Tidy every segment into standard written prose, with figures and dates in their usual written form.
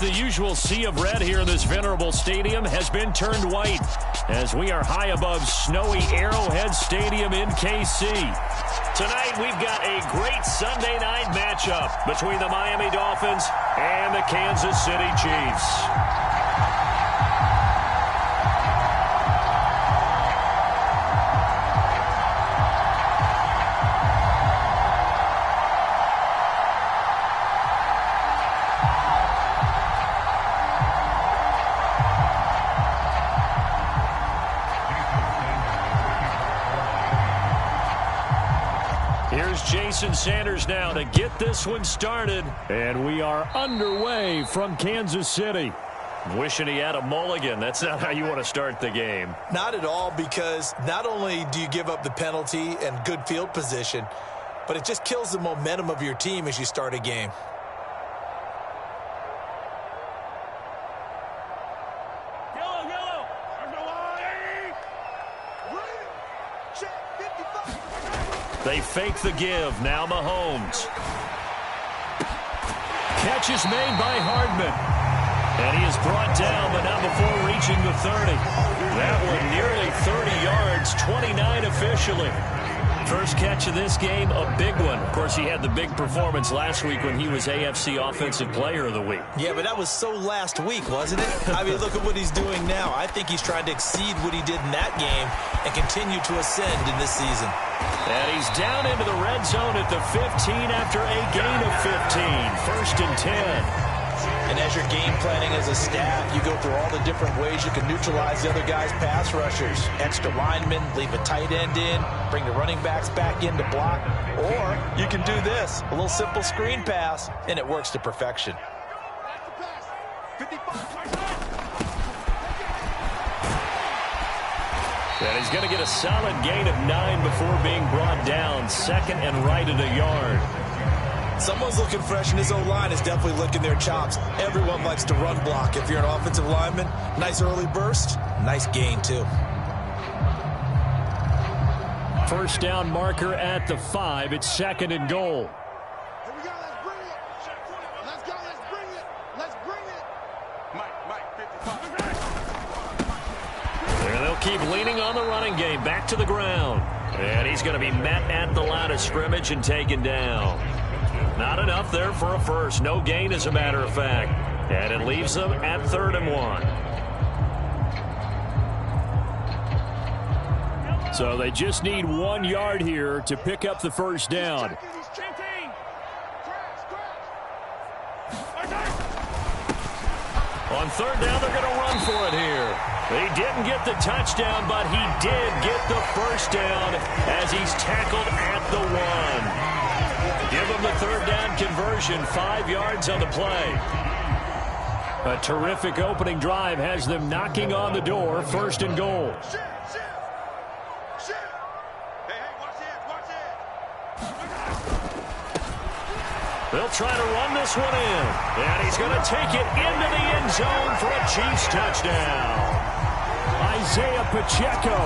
The usual sea of red here in this venerable stadium has been turned white as we are high above snowy Arrowhead Stadium in KC. Tonight we've got a great Sunday night matchup between the Miami Dolphins and the Kansas City Chiefs. Jason Sanders now to get this one started. And we are underway from Kansas City. Wishing he had a mulligan. That's not how you want to start the game. Not at all, because not only do you give up the penalty and good field position, but it just kills the momentum of your team as you start a game. They fake the give. Now Mahomes. Catch is made by Hardman. And he is brought down, but not before reaching the 30. That one nearly 30 yards, 29 officially. First catch of this game, a big one. Of course, he had the big performance last week when he was AFC Offensive Player of the Week. Yeah, but that was so last week, wasn't it? I mean, look at what he's doing now. I think he's trying to exceed what he did in that game and continue to ascend in this season. And he's down into the red zone at the 15 after a gain of 15. First and 10. And as you're game planning as a staff, you go through all the different ways you can neutralize the other guy's pass rushers. Extra linemen, leave a tight end in, bring the running backs back in to block. Or you can do this, a little simple screen pass, and it works to perfection. And he's going to get a solid gain of 9 before being brought down. Second and right at a yard. Someone's looking fresh, and his O-line is definitely licking their chops. Everyone likes to run block. If you're an offensive lineman, nice early burst, nice gain too. First down marker at the 5. It's second and goal. Here we go. Let's bring it. Let's go. Let's bring it. Let's bring it. Mike, 55. There they'll keep leaning on the running game. Back to the ground. And he's going to be met at the line of scrimmage and taken down. Not enough there for a first. No gain, as a matter of fact. And it leaves them at 3rd and 1. So they just need 1 yard here to pick up the first down. On 3rd down, they're going to run for it here. He didn't get the touchdown, but he did get the first down as he's tackled at the 1. Give him the 3rd down conversion, 5 yards on the play. A terrific opening drive has them knocking on the door, 1st and goal. They'll try to run this one in. And he's going to take it into the end zone for a Chiefs touchdown. Isaiah Pacheco,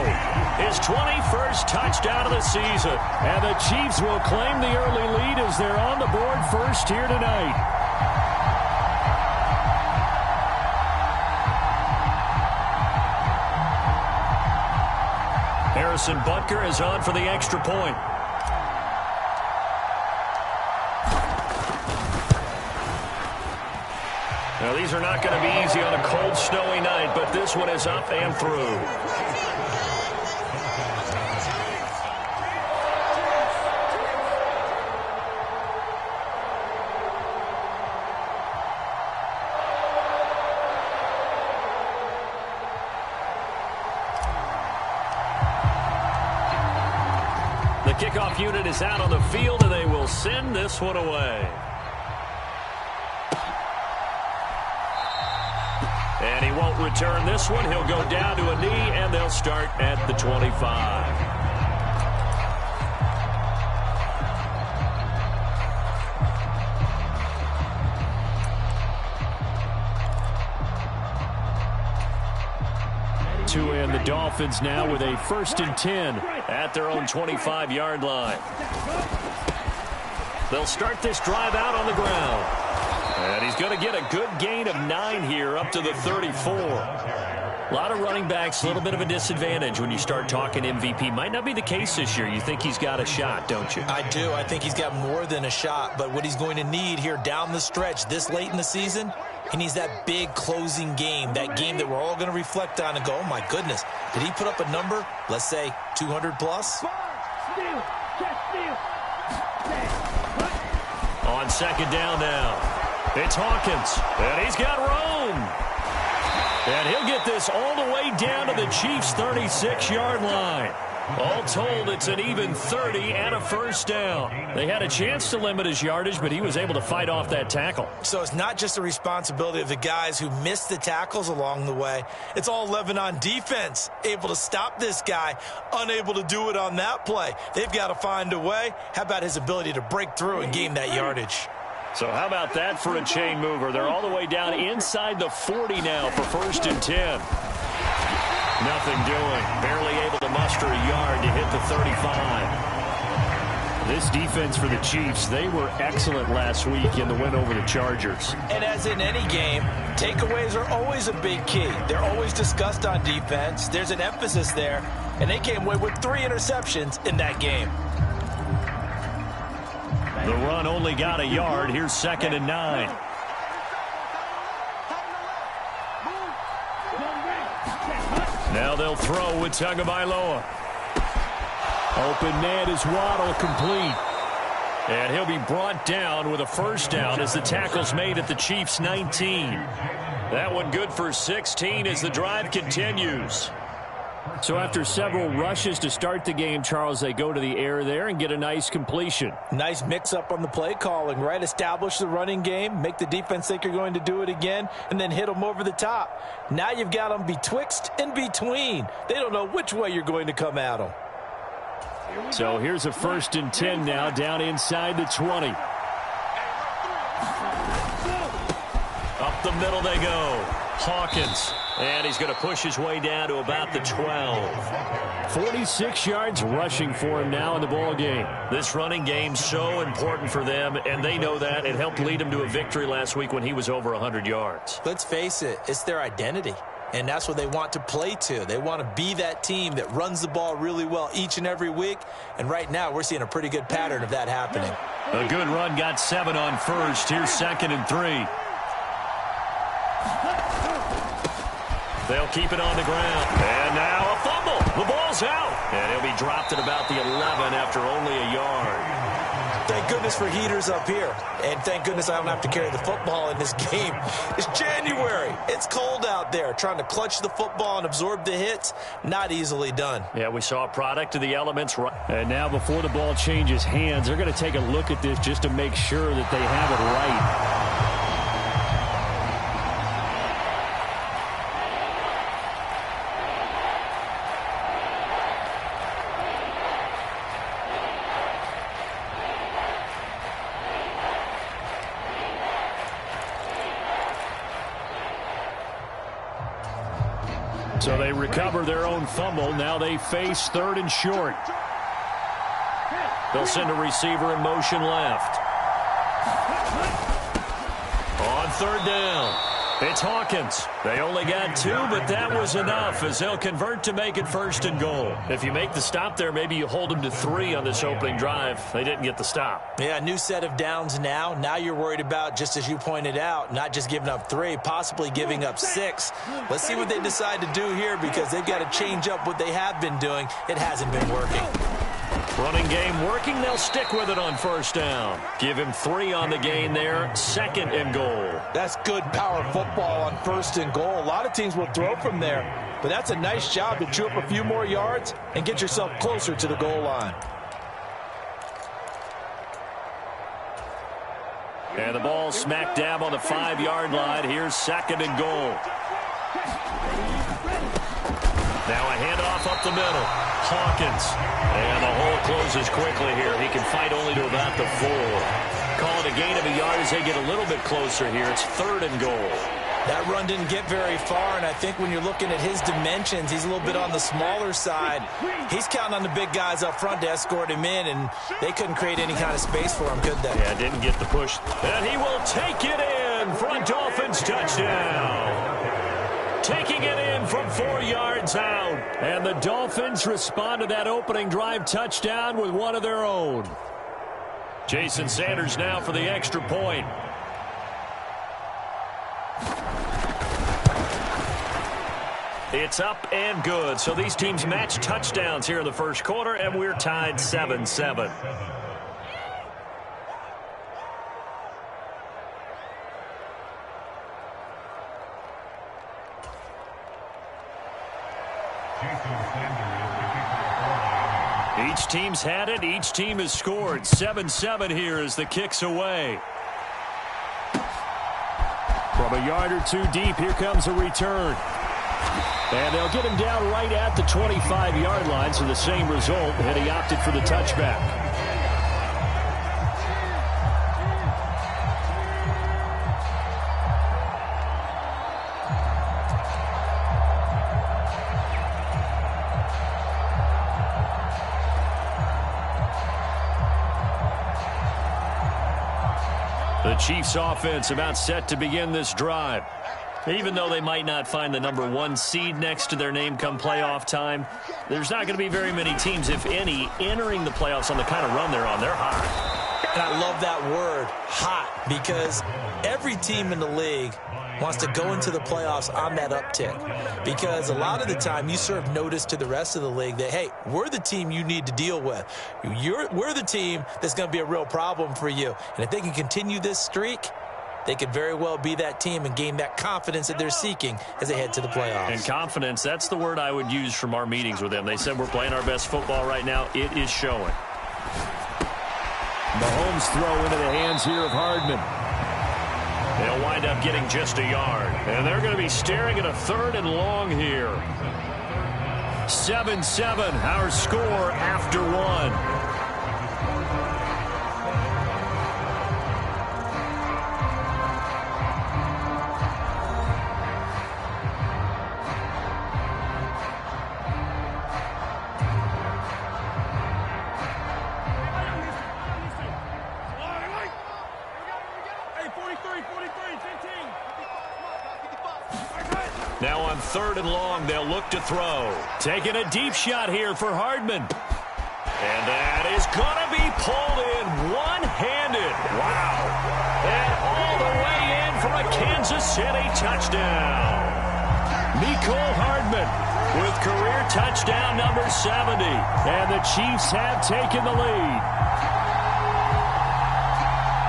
his 21st touchdown of the season. And the Chiefs will claim the early lead as they're on the board first here tonight. Harrison Butker is on for the extra point. Now, these are not going to be easy on a cold, snowy night, but this one is up and through. The kickoff unit is out on the field, and they will send this one away. And he won't return this one. He'll go down to a knee, and they'll start at the 25. And the Dolphins now with a 1st and 10 at their own 25-yard line. They'll start this drive out on the ground. And he's going to get a good gain of 9 here up to the 34. A lot of running backs, a little bit of a disadvantage when you start talking MVP. Might not be the case this year. You think he's got a shot, don't you? I do. I think he's got more than a shot. But what he's going to need here down the stretch this late in the season, he needs that big closing game, that game that we're all going to reflect on and go, oh, my goodness, did he put up a number, let's say 200 plus? On second down now, it's Hawkins, and he's got room. And he'll get this all the way down to the Chiefs' 36-yard line. All told, it's an even 30 and a first down. They had a chance to limit his yardage, but he was able to fight off that tackle. So it's not just the responsibility of the guys who missed the tackles along the way. It's all 11 on defense, able to stop this guy, unable to do it on that play. They've got to find a way. How about his ability to break through and gain that yardage? So how about that for a chain mover? They're all the way down inside the 40 now for 1st and 10. Nothing doing. Barely able to muster a yard to hit the 35. This defense for the Chiefs, they were excellent last week in the win over the Chargers. And as in any game, takeaways are always a big key. They're always discussed on defense. There's an emphasis there, and they came away with 3 interceptions in that game. The run only got a yard. Here's 2nd and 9. Now they'll throw with Tagovailoa. Open man is Waddle, complete. And he'll be brought down with a first down as the tackle's made at the Chiefs' 19. That one good for 16 as the drive continues. So after several rushes to start the game, Charles, they go to the air there and get a nice completion. Nice mix-up on the play calling, right? Establish the running game, make the defense think you're going to do it again, and then hit them over the top. Now you've got them betwixt and between. They don't know which way you're going to come at them. So here's a 1st and 10 now, down inside the 20. Up the middle they go. Hawkins. And he's going to push his way down to about the 12. 46 yards rushing for him now in the ball game. This running game so important for them, and they know that. It helped lead him to a victory last week when he was over 100 yards. Let's face it, it's their identity. And that's what they want to play to. They want to be that team that runs the ball really well each and every week. And right now, we're seeing a pretty good pattern of that happening. A good run, got 7 on first. Here's 2nd and 3. They'll keep it on the ground. And now a fumble. The ball's out. And he'll be dropped at about the 11 after only a yard. Thank goodness for heaters up here. And thank goodness I don't have to carry the football in this game. It's January. It's cold out there. Trying to clutch the football and absorb the hits, not easily done. Yeah, we saw a product of the elements. And now before the ball changes hands, they're going to take a look at this just to make sure that they have it right. So they recover their own fumble. Now they face 3rd and short. They'll send a receiver in motion left. On 3rd down, it's Hawkins. They only got 2, but that was enough as they'll convert to make it 1st and goal. If you make the stop there, maybe you hold them to 3 on this opening drive. They didn't get the stop. Yeah, new set of downs now. Now you're worried about, just as you pointed out, not just giving up 3, possibly giving up 6. Let's see what they decide to do here because they've got to change up what they have been doing. It hasn't been working. Running game working. They'll stick with it on 1st down. Give him 3 on the gain there. 2nd and goal. That's good power football on 1st and goal. A lot of teams will throw from there, but that's a nice job to chew up a few more yards and get yourself closer to the goal line. And the ball smack dab on the 5-yard line. Here's 2nd and goal. Now a handoff up the middle. Hawkins. And the hole closes quickly here. He can fight only to about the 4. Call it a gain of a yard as they get a little bit closer here. It's 3rd and goal. That run didn't get very far, and I think when you're looking at his dimensions, he's a little bit on the smaller side. He's counting on the big guys up front to escort him in, and they couldn't create any kind of space for him, could they? Yeah, didn't get the push. And he will take it in. in for a Dolphins touchdown. Taking it in from 4 yards out. And the Dolphins respond to that opening drive touchdown with one of their own. Jason Sanders now for the extra point. It's up and good. So these teams match touchdowns here in the first quarter, and we're tied 7-7. Each team's had it. Each team has scored. 7-7 here as the kick's away. From a yard or two deep, here comes a return. And they'll get him down right at the 25-yard line, so the same result, and he opted for the touchback. The Chiefs offense about set to begin this drive. Even though they might not find the number 1 seed next to their name come playoff time, there's not going to be very many teams, if any, entering the playoffs on the kind of run they're on. They're hot. And I love that word, hot, because every team in the league wants to go into the playoffs on that uptick. Because a lot of the time you serve notice to the rest of the league that, hey, we're the team you need to deal with. We're the team that's going to be a real problem for you. And if they can continue this streak, they could very well be that team and gain that confidence that they're seeking as they head to the playoffs. And confidence, that's the word I would use from our meetings with them. They said we're playing our best football right now. It is showing. Mahomes throw into the hands here of Hardman. They'll wind up getting just a yard. And they're going to be staring at a 3rd and long here. 7-7, our score after 1. Now on 3rd and long, they'll look to throw. Taking a deep shot here for Hardman. And that is going to be pulled in one-handed. Wow. And all the way in for a Kansas City touchdown. Mecole Hardman with career touchdown number 70. And the Chiefs have taken the lead.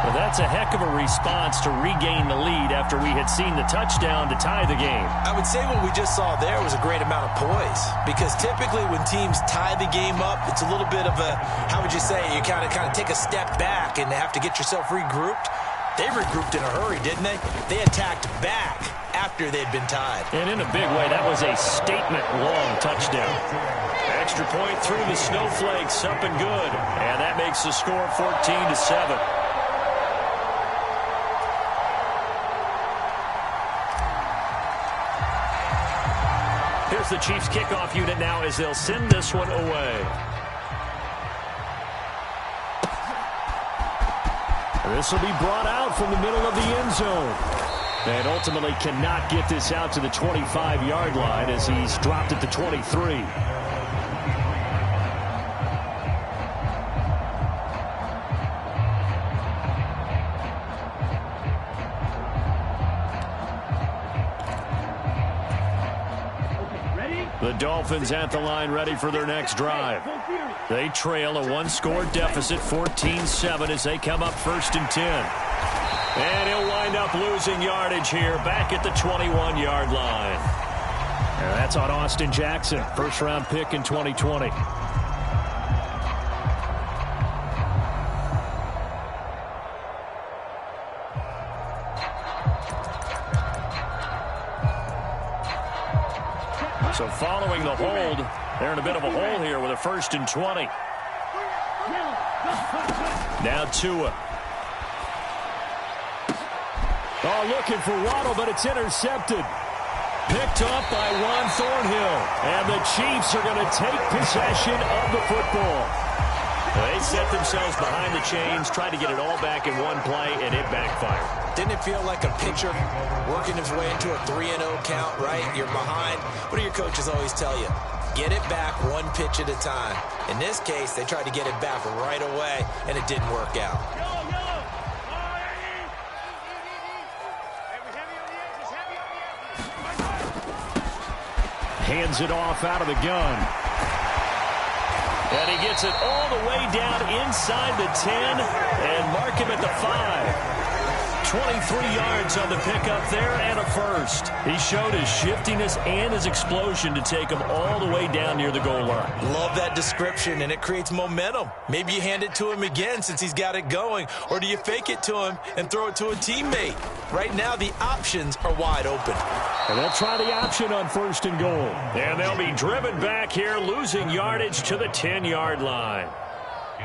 Well, that's a heck of a response to regain the lead after we had seen the touchdown to tie the game. I would say what we just saw there was a great amount of poise, because typically when teams tie the game up, it's a little bit of a, how would you say, you kind of take a step back and have to get yourself regrouped. They regrouped in a hurry, didn't they? They attacked back after they'd been tied. And in a big way, that was a statement-long touchdown. Extra point through the snowflakes, up and good. And that makes the score 14-7. Here's the Chiefs kickoff unit now as they'll send this one away. This will be brought out from the middle of the end zone. And ultimately cannot get this out to the 25-yard line as he's dropped at the 23. The Dolphins at the line ready for their next drive. They trail a 1-score deficit, 14-7, as they come up 1st and 10. And he'll wind up losing yardage here back at the 21-yard line. And that's on Austin Jackson, first-round pick in 2020. So following the hold, they're in a bit of a hole here with a 1st and 20. Now Tua. Oh, looking for Waddle, but it's intercepted. Picked up by Juan Thornhill. And the Chiefs are going to take possession of the football. They set themselves behind the chains, tried to get it all back in one play, and it backfired. Didn't it feel like a pitcher working his way into a 3-0 count, right? You're behind. What do your coaches always tell you? Get it back one pitch at a time. In this case, they tried to get it back right away, and it didn't work out. Hands it off out of the gun. And he gets it all the way down inside the 10 and mark him at the 5. 23 yards on the pickup there and a first. He showed his shiftiness and his explosion to take him all the way down near the goal line. Love that description, and it creates momentum. Maybe you hand it to him again since he's got it going, or do you fake it to him and throw it to a teammate? Right now, the options are wide open. And they'll try the option on 1st and goal. And they'll be driven back here, losing yardage to the 10-yard line.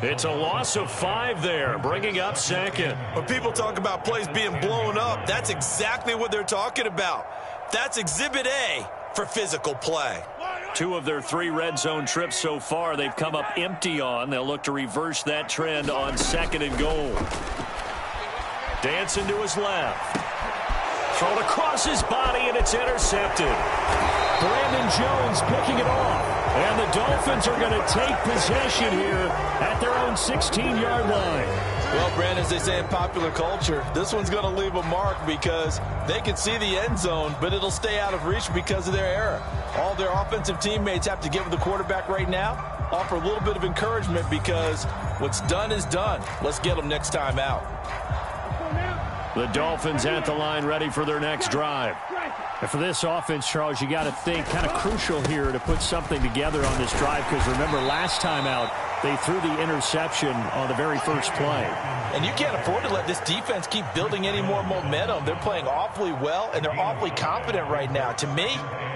It's a loss of 5 there, bringing up 2nd. When people talk about plays being blown up, that's exactly what they're talking about. That's Exhibit A for physical play. 2 of their 3 red zone trips so far they've come up empty on. They'll look to reverse that trend on 2nd and goal. Dancing to his left. Thrown across his body, and it's intercepted. Brandon Jones picking it off. And the Dolphins are going to take possession here at their own 16-yard line. Well, Brandon, as they say in popular culture, this one's going to leave a mark because they can see the end zone, but it'll stay out of reach because of their error. All their offensive teammates have to give the quarterback right now, offer a little bit of encouragement because what's done is done. Let's get them next time out. The Dolphins at the line ready for their next drive. And for this offense, Charles, you got to think kind of crucial here to put something together on this drive because remember last time out they threw the interception on the very first play. And you can't afford to let this defense keep building any more momentum. They're playing awfully well and they're awfully confident right now. To me,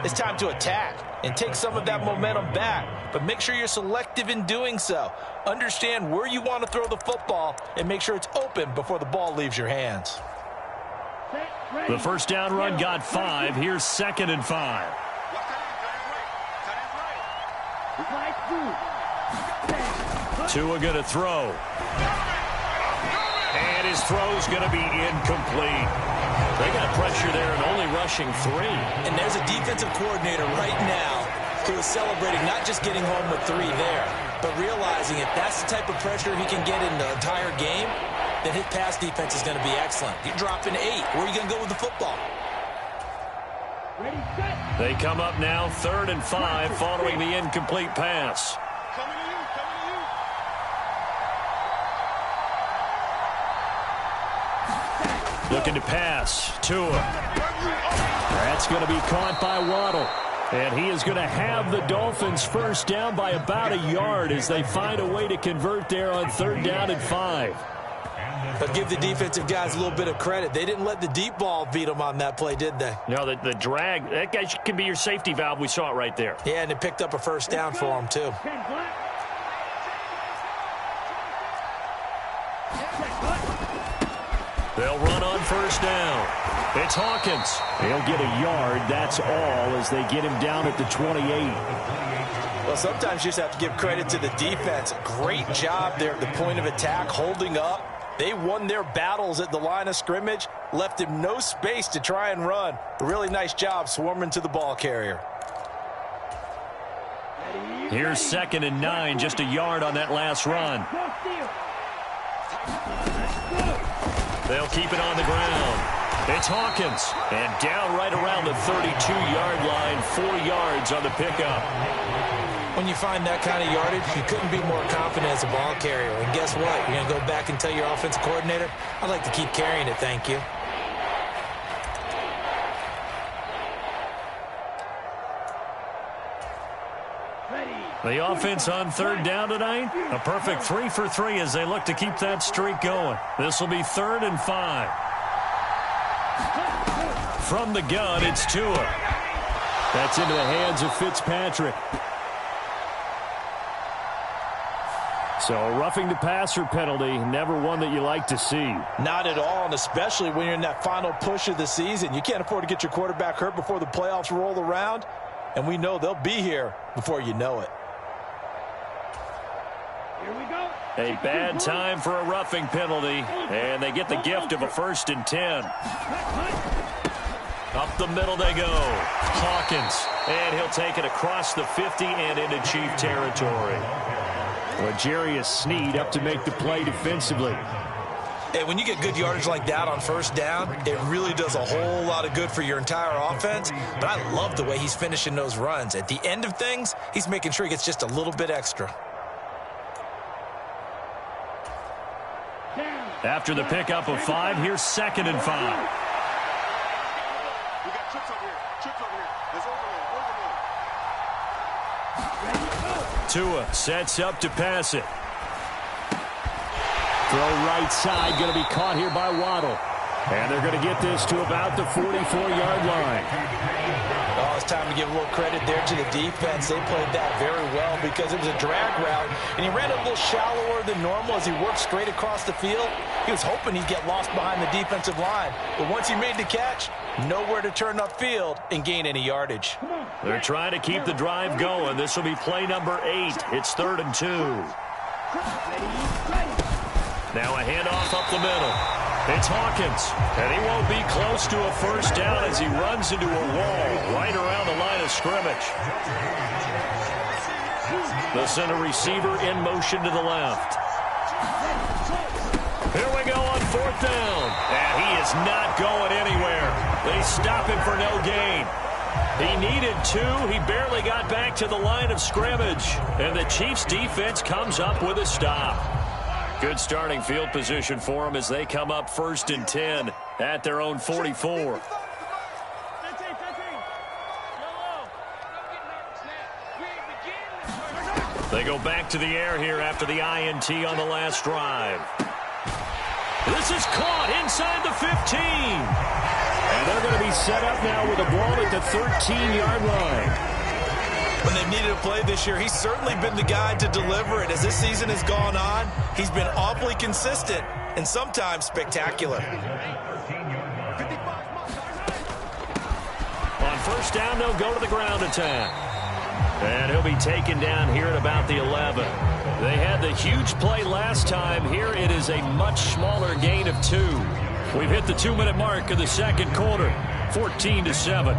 it's time to attack and take some of that momentum back. But make sure you're selective in doing so. Understand where you want to throw the football and make sure it's open before the ball leaves your hands. The first down run got 5. Here's 2nd and 5. Tua going to throw. And his throw's going to be incomplete. They got pressure there and only rushing 3. And there's a defensive coordinator right now who is celebrating not just getting home with 3 there, but realizing if that's the type of pressure he can get in the entire game, then his pass defense is going to be excellent. You're dropping 8. Where are you going to go with the football? They come up now 3rd and 5 following the incomplete pass. Looking to pass. Tua. That's going to be caught by Waddle. And he is going to have the Dolphins first down by about a yard as they find a way to convert there on 3rd down and 5. But give the defensive guys a little bit of credit. They didn't let the deep ball beat them on that play, did they? No, the drag, that guy can be your safety valve. We saw it right there. Yeah, and it picked up a first down for them, too. They'll run on 1st down. It's Hawkins. He'll get a yard, that's all, as they get him down at the 28. Well, sometimes you just have to give credit to the defense. Great job there at the point of attack, holding up. They won their battles at the line of scrimmage, left him no space to try and run. A really nice job swarming to the ball carrier. Here's 2nd and 9, just a yard on that last run. They'll keep it on the ground. It's Hawkins, and down right around the 32-yard line, 4 yards on the pickup. When you find that kind of yardage, you couldn't be more confident as a ball carrier. And guess what? You're going to go back and tell your offensive coordinator, I'd like to keep carrying it, thank you. The offense on 3rd down tonight, a perfect 3 for 3 as they look to keep that streak going. This will be 3rd and 5. From the gun, it's Tua. That's into the hands of Fitzpatrick. So a roughing the passer penalty, never one that you like to see. Not at all, and especially when you're in that final push of the season. You can't afford to get your quarterback hurt before the playoffs roll around, and we know they'll be here before you know it. Here we go. A bad time for a roughing penalty, and they get the gift of a 1st and 10. Up the middle they go. Hawkins, and he'll take it across the 50 and into Chief territory. L'Jarius Sneed up to make the play defensively. Hey, when you get good yardage like that on 1st down, it really does a whole lot of good for your entire offense. But I love the way he's finishing those runs. At the end of things, he's making sure he gets just a little bit extra. After the pickup of 5, here's 2nd and 5. We got chips over here. Chips over here. There's overload. Tua sets up to pass it. Throw right side, going to be caught here by Waddle. And they're going to get this to about the 44-yard line. Oh, it's time to give a little credit there to the defense. They played that very well because it was a drag route, and he ran a little shallower than normal as he worked straight across the field. He was hoping he'd get lost behind the defensive line. But once he made the catch, nowhere to turn upfield and gain any yardage. They're trying to keep the drive going. This will be play number 8. It's 3rd and 2. Now a handoff up the middle. It's Hawkins, and he won't be close to a 1st down as he runs into a wall right around the line of scrimmage. The center receiver in motion to the left. Here we go on 4th down, and he is not going anywhere. They stop him for no gain. He needed 2. He barely got back to the line of scrimmage, and the Chiefs' defense comes up with a stop. Good starting field position for them as they come up 1st and 10 at their own 44. They go back to the air here after the INT on the last drive. This is caught inside the 15. And they're going to be set up now with a ball at the 13-yard line. When they've needed a play this year, he's certainly been the guy to deliver it. As this season has gone on, he's been awfully consistent and sometimes spectacular. On 1st down, they'll go to the ground attack. And he'll be taken down here at about the 11. They had the huge play last time. Here it is a much smaller gain of 2. We've hit the 2-minute mark of the 2nd quarter, 14-7.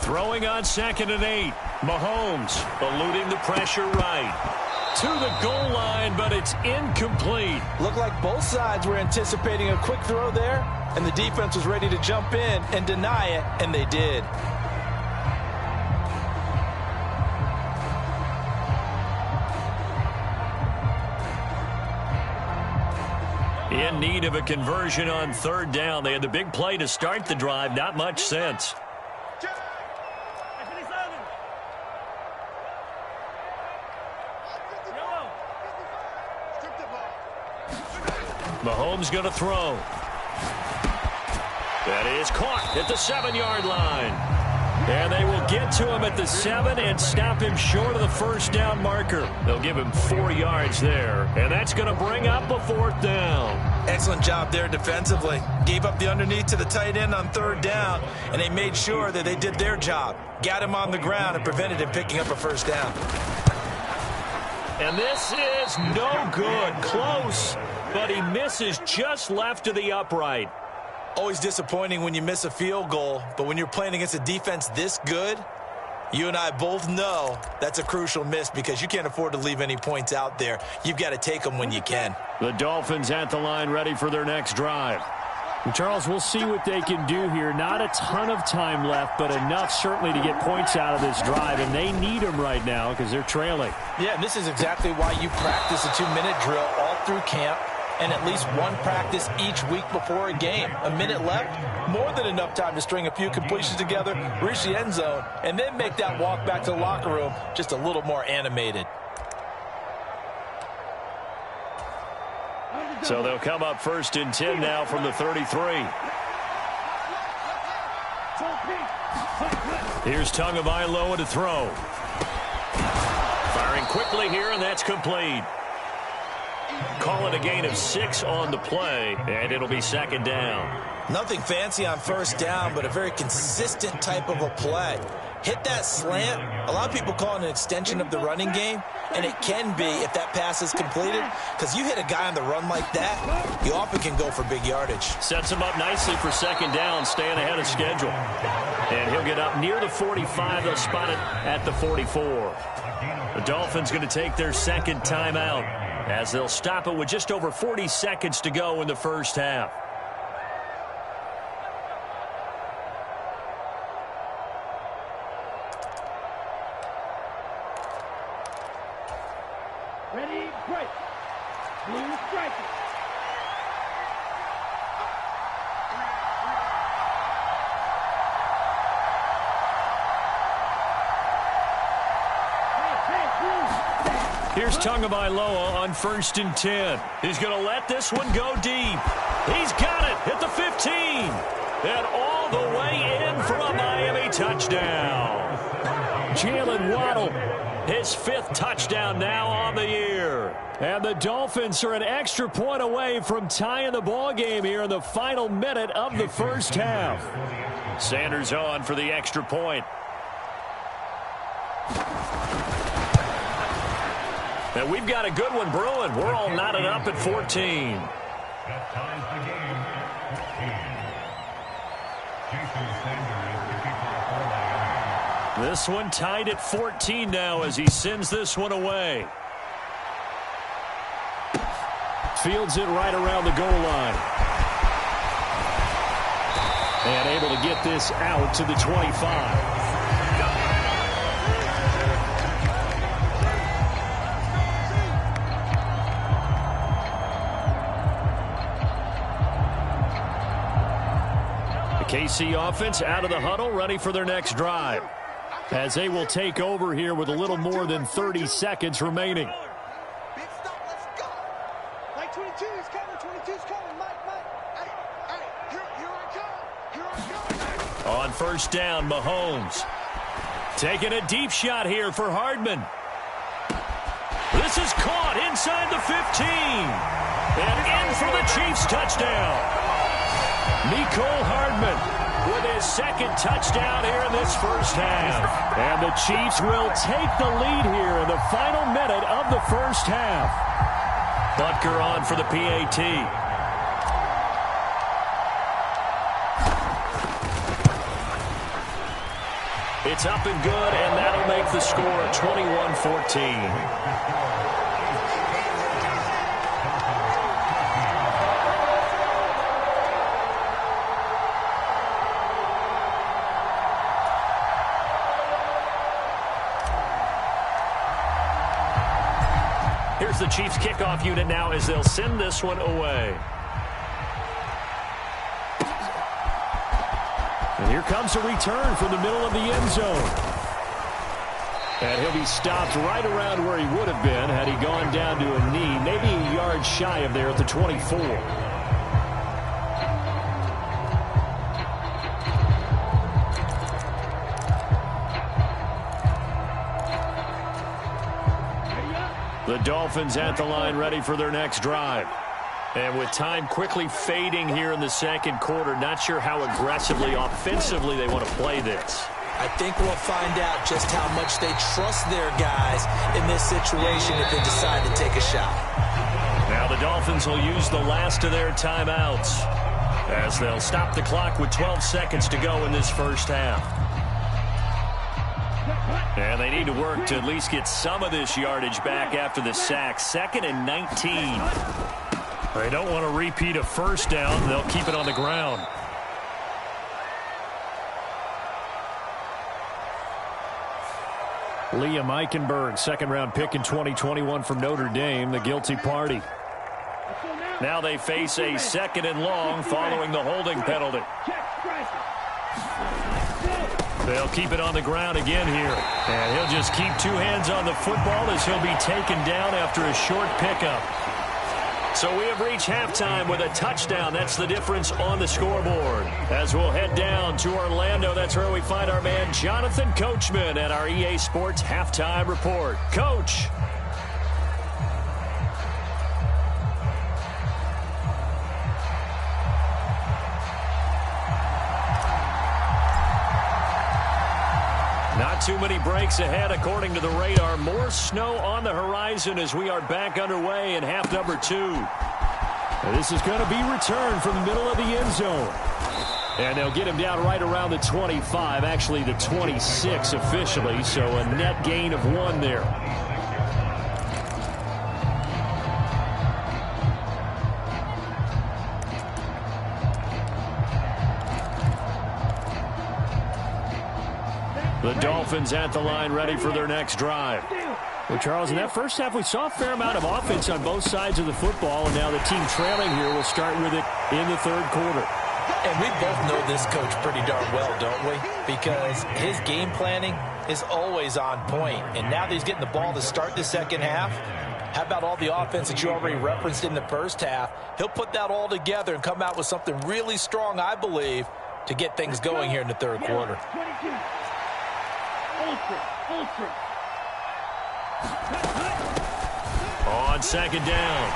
Throwing on 2nd and 8. Mahomes eluding the pressure right. To the goal line, but it's incomplete. Looked like both sides were anticipating a quick throw there, and the defense was ready to jump in and deny it, and they did. In need of a conversion on 3rd down. They had the big play to start the drive. Not much sense. Mahomes going to throw. That is caught at the 7-yard line. And they will get to him at the 7 and stop him short of the 1st down marker. They'll give him 4 yards there. And that's going to bring up a 4th down. Excellent job there defensively. Gave up the underneath to the tight end on 3rd down, and they made sure that they did their job. Got him on the ground and prevented him picking up a 1st down. And this is no good. Close, but he misses just left of the upright. Always disappointing when you miss a field goal, but when you're playing against a defense this good, you and I both know that's a crucial miss because you can't afford to leave any points out there. You've got to take them when you can. The Dolphins at the line ready for their next drive. And Charles, we'll see what they can do here. Not a ton of time left, but enough certainly to get points out of this drive, and they need them right now because they're trailing. Yeah, and this is exactly why you practice a 2-minute drill all through camp and at least one practice each week before a game. A minute left, more than enough time to string a few completions together, reach the end zone, and then make that walk back to the locker room just a little more animated. So they'll come up 1st and 10 now from the 33. Here's Tagovailoa to throw. Firing quickly here, and that's complete. Call it a gain of 6 on the play, and it'll be 2nd down. Nothing fancy on 1st down, but a very consistent type of a play. Hit that slant. A lot of people call it an extension of the running game, and it can be if that pass is completed, because you hit a guy on the run like that, you often can go for big yardage. Sets him up nicely for 2nd down, staying ahead of schedule. And he'll get up near the 45. They'll spot it at the 44. The Dolphins going to take their 2nd timeout as they'll stop it with just over 40 seconds to go in the 1st half. Ready, break. Blue striker. Here's Tagovailoa on 1st and 10. He's going to let this one go deep. He's got it at the 15. And all the way in for a Miami touchdown. Jalen Waddle, his 5th touchdown now on the year. And the Dolphins are an extra point away from tying the ball game here in the final minute of the 1st half. Sanders on for the extra point. And we've got a good one brewing. We're all knotted up at 14. This one tied at 14 now as he sends this one away. Fields it right around the goal line. And able to get this out to the 25. KC offense out of the huddle, ready for their next drive, as they will take over here with a little more than 30 seconds remaining. Big stop, let's go. Like 22 is coming, 22's coming. Mike. Hey, here I come. On 1st down, Mahomes taking a deep shot here for Hardman. This is caught inside the 15. And in for the Chiefs touchdown. Mecole Hardman with his 2nd touchdown here in this 1st half. And the Chiefs will take the lead here in the final minute of the 1st half. Butker on for the PAT. It's up and good, and that'll make the score 21-14. Here's the Chiefs kickoff unit now as they'll send this one away. And here comes a return from the middle of the end zone. And he'll be stopped right around where he would have been had he gone down to a knee, maybe a yard shy of there at the 24. The Dolphins at the line ready for their next drive. And with time quickly fading here in the 2nd quarter, not sure how aggressively, offensively they want to play this. I think we'll find out just how much they trust their guys in this situation if they decide to take a shot. Now the Dolphins will use the last of their timeouts as they'll stop the clock with 12 seconds to go in this 1st half. And they need to work to at least get some of this yardage back after the sack. 2nd and 19. They don't want to repeat a 1st down. They'll keep it on the ground. Liam Eichenberg, 2nd-round pick in 2021 from Notre Dame, the guilty party. Now they face a 2nd and long following the holding penalty. They'll keep it on the ground again here. And he'll just keep 2 hands on the football as he'll be taken down after a short pickup. So we have reached halftime with a touchdown. That's the difference on the scoreboard. As we'll head down to Orlando, that's where we find our man Jonathan Coachman at our EA Sports Halftime Report. Coach. Not too many breaks ahead according to the radar. More snow on the horizon as we are back underway in half number 2. And this is going to be returned from the middle of the end zone. And they'll get him down right around the 25, actually the 26 officially, so a net gain of 1 there. The Dolphins at the line ready for their next drive. Well, Charles, in that first half, we saw a fair amount of offense on both sides of the football, and now the team trailing here will start with it in the third quarter. And we both know this coach pretty darn well, don't we? Because his game planning is always on point. And now that he's getting the ball to start the second half, how about all the offense that you already referenced in the first half? He'll put that all together and come out with something really strong, I believe, to get things going here in the third quarter. On second down,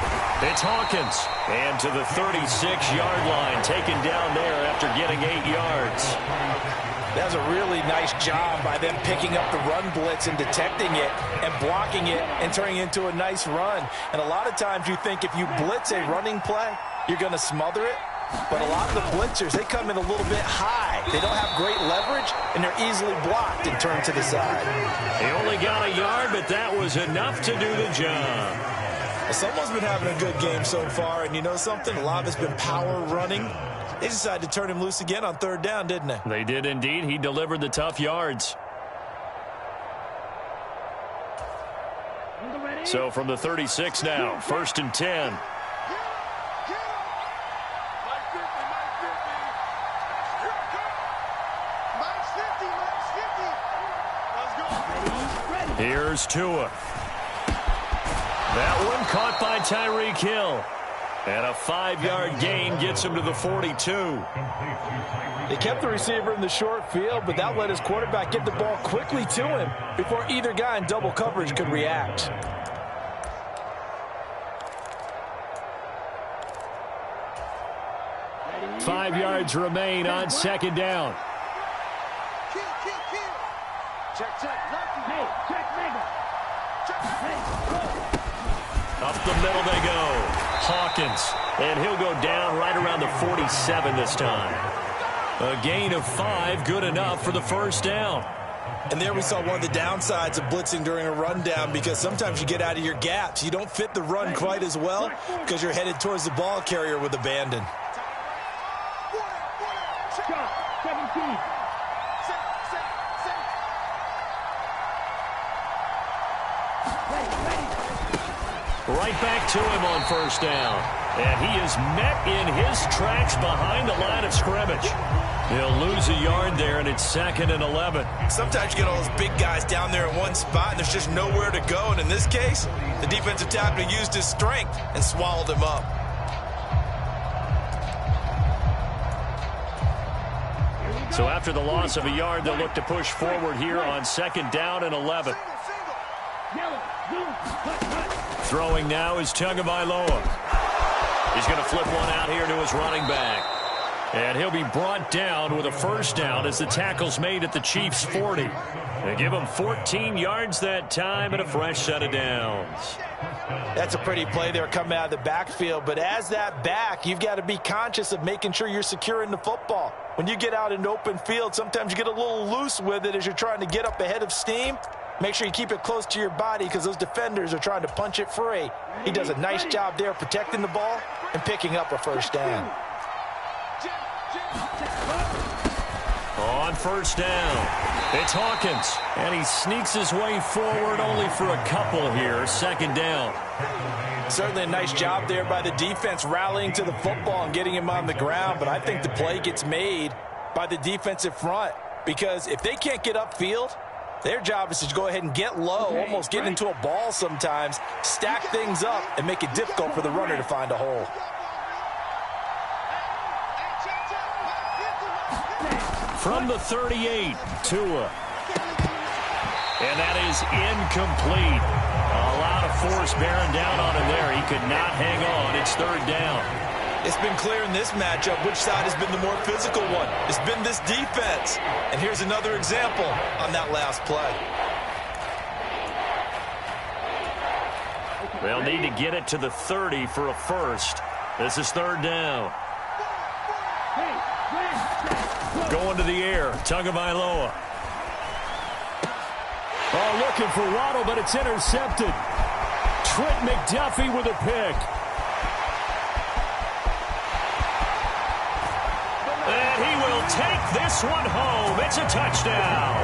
it's Hawkins. And to the 36-yard line, taken down there after getting 8 yards. That's a really nice job by them picking up the run blitz and detecting it and blocking it and turning it into a nice run. And a lot of times you think if you blitz a running play, you're going to smother it. But a lot of the blitzers, they come in a little bit high. They don't have great leverage, and they're easily blocked and turned to the side. He only got a yard, but that was enough to do the job. Well, someone's been having a good game so far, and you know something? A lot of it's been power running. They decided to turn him loose again on third down, didn't they? They did indeed. He delivered the tough yards. So from the 36 now, 1st and 10. Here's Tua. That one caught by Tyreek Hill. And a 5-yard gain gets him to the 42. They kept the receiver in the short field, but that let his quarterback get the ball quickly to him before either guy in double coverage could react. Five yards remain on second down. Up the middle they go. Hawkins. And he'll go down right around the 47 this time. A gain of 5, good enough for the first down. And there we saw one of the downsides of blitzing during a rundown, because sometimes you get out of your gaps. You don't fit the run quite as well because you're headed towards the ball carrier with abandon. 17. Right back to him on first down. And he is met in his tracks behind the line of scrimmage. He'll lose a yard there, and it's 2nd and 11. Sometimes you get all those big guys down there in one spot, and there's just nowhere to go. And in this case, the defensive tackle used his strength and swallowed him up. So after the loss of a yard, they'll look to push forward here on 2nd down and 11. Throwing now is Tagovailoa. He's going to flip one out here to his running back. And he'll be brought down with a first down as the tackle's made at the Chiefs' 40. They give him 14 yards that time and a fresh set of downs. That's a pretty play there coming out of the backfield. But as that back, you've got to be conscious of making sure you're securing the football. When you get out in open field, sometimes you get a little loose with it as you're trying to get up ahead of steam. Make sure you keep it close to your body because those defenders are trying to punch it free. He does a nice job there protecting the ball and picking up a first down. On first down, it's Hawkins. And he sneaks his way forward only for a couple here. 2nd down. Certainly a nice job there by the defense rallying to the football and getting him on the ground. But I think the play gets made by the defensive front, because if they can't get upfield, Their job is to go ahead and get low, almost get into a ball sometimes, stack things up, and make it difficult for the runner to find a hole. From the 38, Tua. And that is incomplete. A lot of force bearing down on him there. He could not hang on. It's third down. It's been clear in this matchup which side has been the more physical one. It's been this defense. And here's another example on that last play. They'll need to get it to the 30 for a first. This is third down. Going to the air, Tagovailoa. Oh, looking for Waddle, but it's intercepted. Trent McDuffie with a pick. And he will take this one home. It's a touchdown.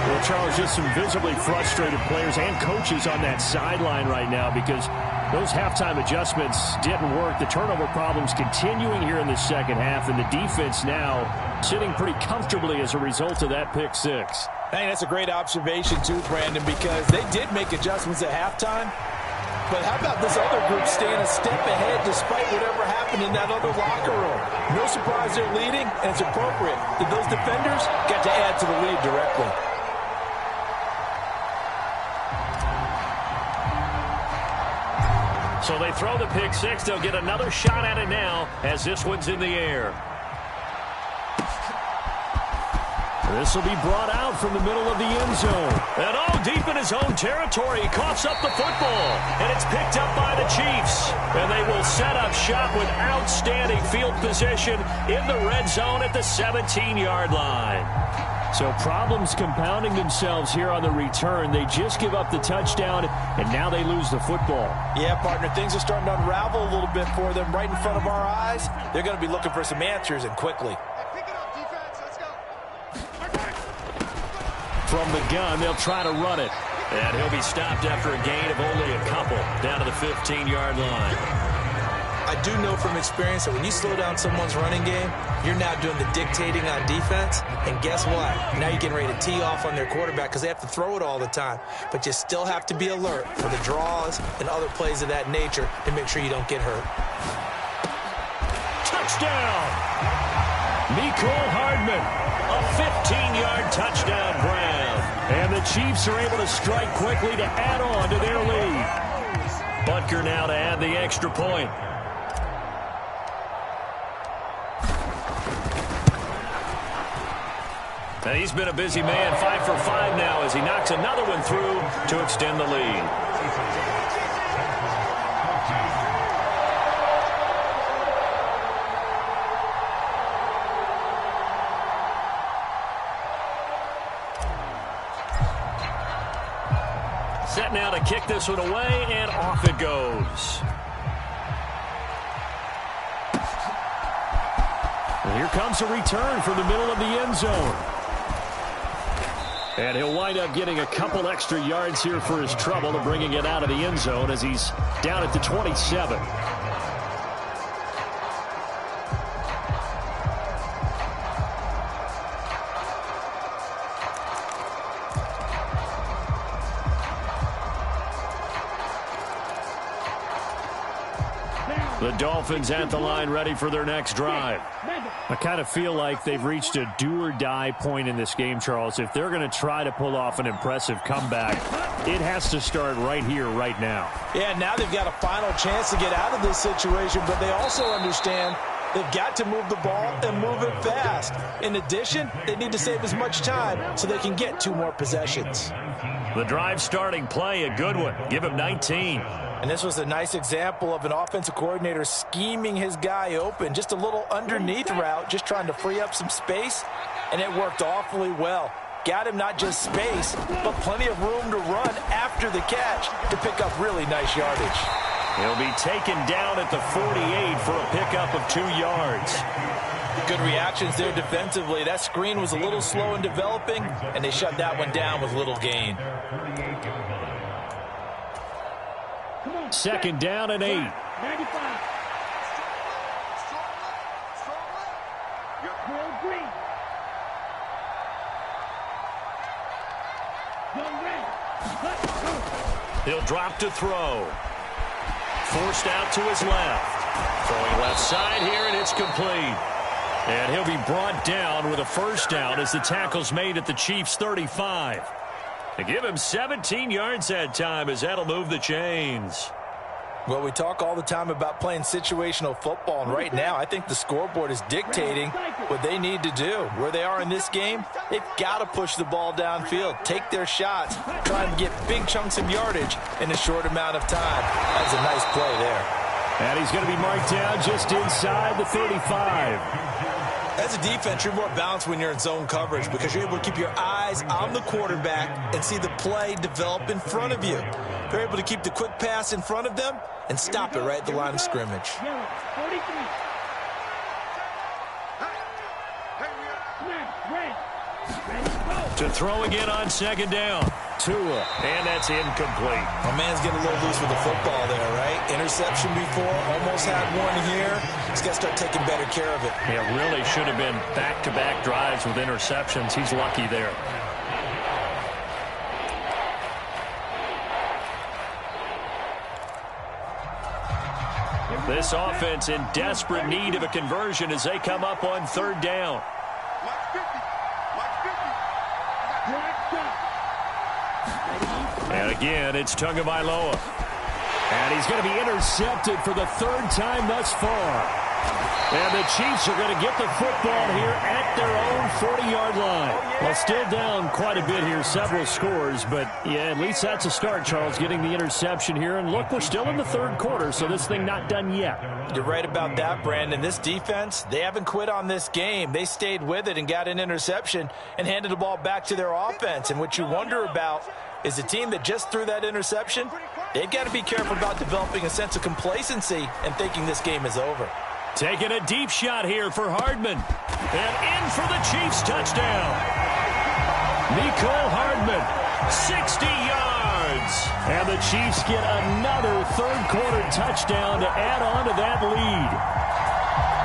Well, Charles, just some visibly frustrated players and coaches on that sideline right now because those halftime adjustments didn't work. The turnover problems continuing here in the second half, and the defense now sitting pretty comfortably as a result of that pick six. Hey, that's a great observation too, Brandon, because they did make adjustments at halftime. But how about this other group staying a step ahead despite whatever happened in that other locker room? No surprise they're leading, and it's appropriate that those defenders got to add to the lead directly. So they throw the pick six. They'll get another shot at it now as this one's in the air. This will be brought out from the middle of the end zone. And deep in his own territory, he coughs up the football. And it's picked up by the Chiefs. And they will set up shop with outstanding field position in the red zone at the 17-yard line. So problems compounding themselves here on the return. They just give up the touchdown, and now they lose the football. Yeah, partner, things are starting to unravel a little bit for them right in front of our eyes. They're going to be looking for some answers, and quickly. From the gun, they'll try to run it. And he'll be stopped after a gain of only a couple down to the 15-yard line. I do know from experience that when you slow down someone's running game, you're now doing the dictating on defense. And guess what? Now you're getting ready to tee off on their quarterback because they have to throw it all the time. But you still have to be alert for the draws and other plays of that nature to make sure you don't get hurt. Touchdown! Mecole Hardman, a 15-yard touchdown grab. And the Chiefs are able to strike quickly to add on to their lead. Butker now to add the extra point. And he's been a busy man, 5 for 5 now as he knocks another one through to extend the lead. Set now to kick this one away, and off it goes. And here comes a return from the middle of the end zone. And he'll wind up getting a couple extra yards here for his trouble and bringing it out of the end zone as he's down at the 27. The Dolphins at the line ready for their next drive. I kind of feel like they've reached a do-or-die point in this game, Charles. If they're going to try to pull off an impressive comeback, it has to start right here, right now. Yeah, now they've got a final chance to get out of this situation, but they also understand they've got to move the ball and move it fast. In addition, they need to save as much time so they can get 2 more possessions. The drive starting play, a good one. Give him 19. And this was a nice example of an offensive coordinator scheming his guy open. Just a little underneath route, just trying to free up some space, and it worked awfully well. Got him not just space, but plenty of room to run after the catch to pick up really nice yardage. He'll be taken down at the 48 for a pickup of 2 yards. Good reactions there defensively. That screen was a little slow in developing, and they shut that one down with little gain. Second down and 8. 95. Will Green. He'll drop to throw. Forced out to his left. Throwing left side here, and it's complete. And he'll be brought down with a first down as the tackle's made at the Chiefs' 35. They give him 17 yards that time as that'll move the chains. Well, we talk all the time about playing situational football, and right now I think the scoreboard is dictating what they need to do. Where they are in this game, they've got to push the ball downfield, take their shots, try and get big chunks of yardage in a short amount of time. That's a nice play there. And he's going to be marked down just inside the 35. As a defense, you're more balanced when you're in zone coverage because you're able to keep your eyes on the quarterback and see the play develop in front of you. They're able to keep the quick pass in front of them and stop it right at the line of scrimmage. To throw again on second down. Tua, and that's incomplete. My man's getting a little loose with the football there, right? Interception before, almost had one here. He's got to start taking better care of it. It really should have been back-to-back drives with interceptions. He's lucky there. This offense in desperate need of a conversion as they come up on third down. And again, it's Tagovailoa. And he's going to be intercepted for the third time thus far. And the Chiefs are going to get the football here at their own 40-yard line. Well, still down quite a bit here, several scores. But, yeah, at least that's a start, Charles, getting the interception here. And, look, we're still in the third quarter, so this thing not done yet. You're right about that, Brandon. This defense, they haven't quit on this game. They stayed with it and got an interception and handed the ball back to their offense. And what you wonder about is the team that just threw that interception, they've got to be careful about developing a sense of complacency and thinking this game is over. Taking a deep shot here for Hardman. And in for the Chiefs touchdown. Mecole Hardman, 60 yards. And the Chiefs get another third-quarter touchdown to add on to that lead.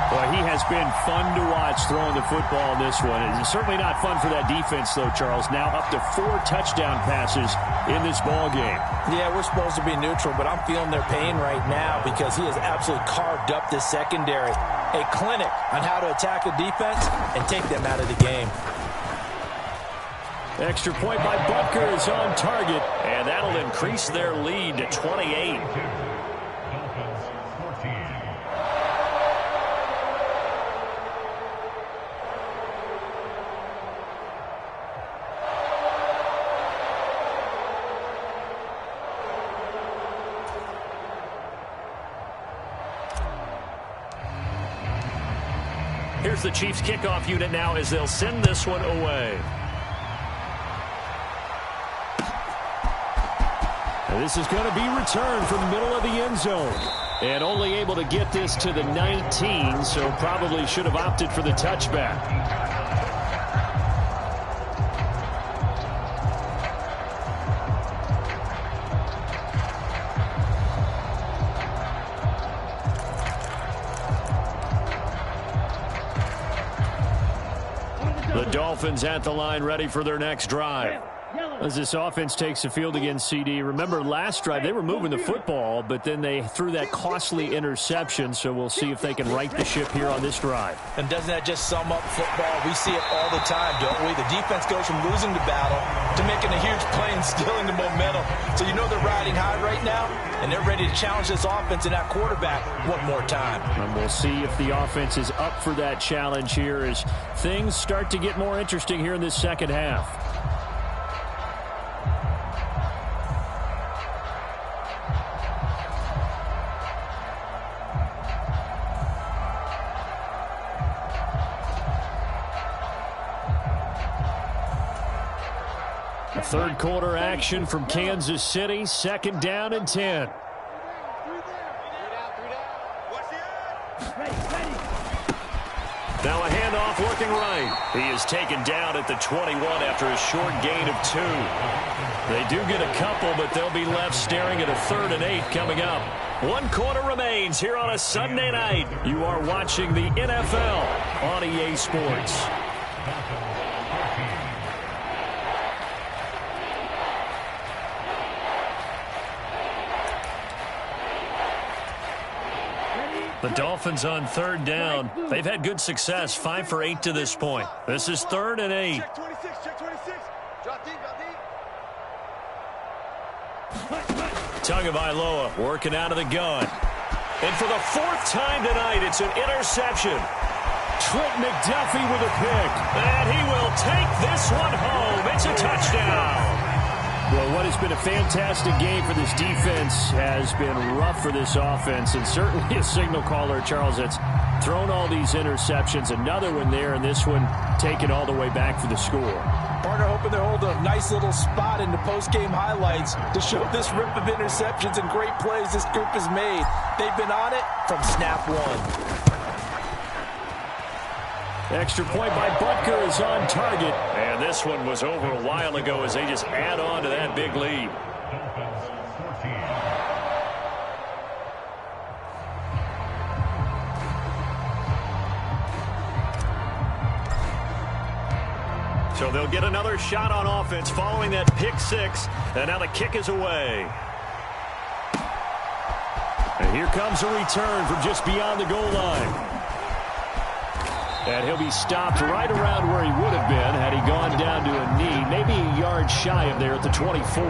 Boy, he has been fun to watch throwing the football in this one. It's certainly not fun for that defense, though, Charles. Now up to 4 touchdown passes in this ball game. Yeah, we're supposed to be neutral, but I'm feeling their pain right now because he has absolutely carved up this secondary. A clinic on how to attack a defense and take them out of the game. Extra point by Butker is on target, and that'll increase their lead to 28. Here's the Chiefs kickoff unit now as they'll send this one away. And this is going to be returned from the middle of the end zone. And only able to get this to the 19, so probably should have opted for the touchback. The Dolphins at the line ready for their next drive. As this offense takes the field against CD, remember last drive they were moving the football, but then they threw that costly interception, so we'll see if they can right the ship here on this drive. And doesn't that just sum up football? We see it all the time, don't we? The defense goes from losing the battle to making a huge play and stealing the momentum. So you know they're riding high right now, and they're ready to challenge this offense and that quarterback one more time. And we'll see if the offense is up for that challenge here as things start to get more interesting here in this second half. Third quarter action from Kansas City. Second down and 10. Now a handoff looking right. He is taken down at the 21 after a short gain of 2. They do get a couple, but they'll be left staring at a 3rd and 8 coming up. 1 quarter remains here on a Sunday night. You are watching the NFL on EA Sports. The Dolphins on third down. They've had good success, 5 for 8 to this point. This is 3rd and 8. Check 26, check 26. Drop deep, drop deep. Tagovailoa working out of the gun. And for the 4th time tonight, it's an interception. Trent McDuffie with a pick. And he will take this one home. It's a touchdown. Well, what has been a fantastic game for this defense has been rough for this offense, and certainly a signal caller, Charles, that's thrown all these interceptions. Another one there, and this one taken all the way back for the score. Partner hoping they hold a nice little spot in the post-game highlights to show this rip of interceptions and great plays this group has made. They've been on it from snap one. Extra point by Butker is on target. And this one was over a while ago as they just add on to that big lead. So they'll get another shot on offense following that pick 6. And now the kick is away. And here comes a return from just beyond the goal line. And he'll be stopped right around where he would have been had he gone down to a knee, maybe a yard shy of there at the 24.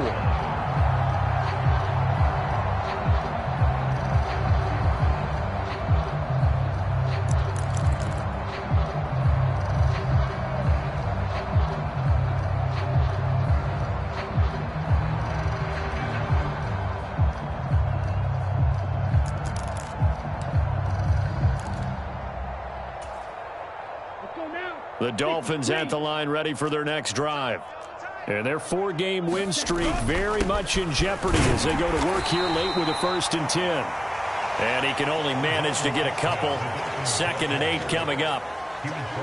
The Dolphins at the line ready for their next drive. And their 4-game win streak very much in jeopardy as they go to work here late with a 1st and 10. And he can only manage to get a couple. 2nd and 8 coming up.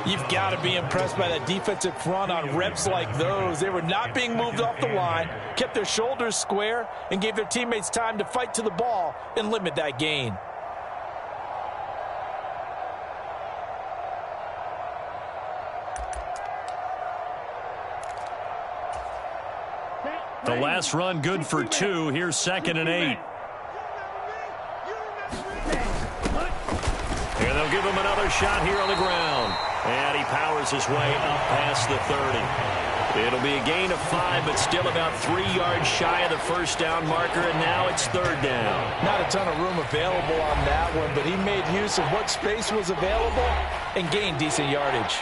You've got to be impressed by that defensive front on reps like those. They were not being moved off the line, kept their shoulders square, and gave their teammates time to fight to the ball and limit that gain. The last run good for 2. Here's 2nd and 8. And they'll give him another shot here on the ground. And he powers his way up past the 30. It'll be a gain of 5, but still about 3 yards shy of the 1st down marker, and now it's 3rd down. Not a ton of room available on that one, but he made use of what space was available and gained decent yardage.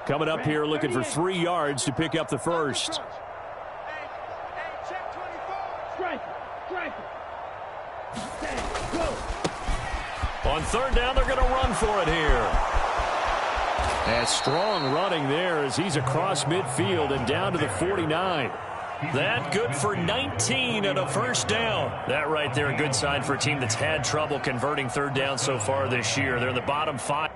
Coming up here looking for 3 yards to pick up the 1st. Check 24. Striker. On 3rd down, they're going to run for it here. And strong running there as he's across midfield and down to the 49. That good for 19 and a 1st down. That right there, a good sign for a team that's had trouble converting 3rd down so far this year. They're in the bottom 5.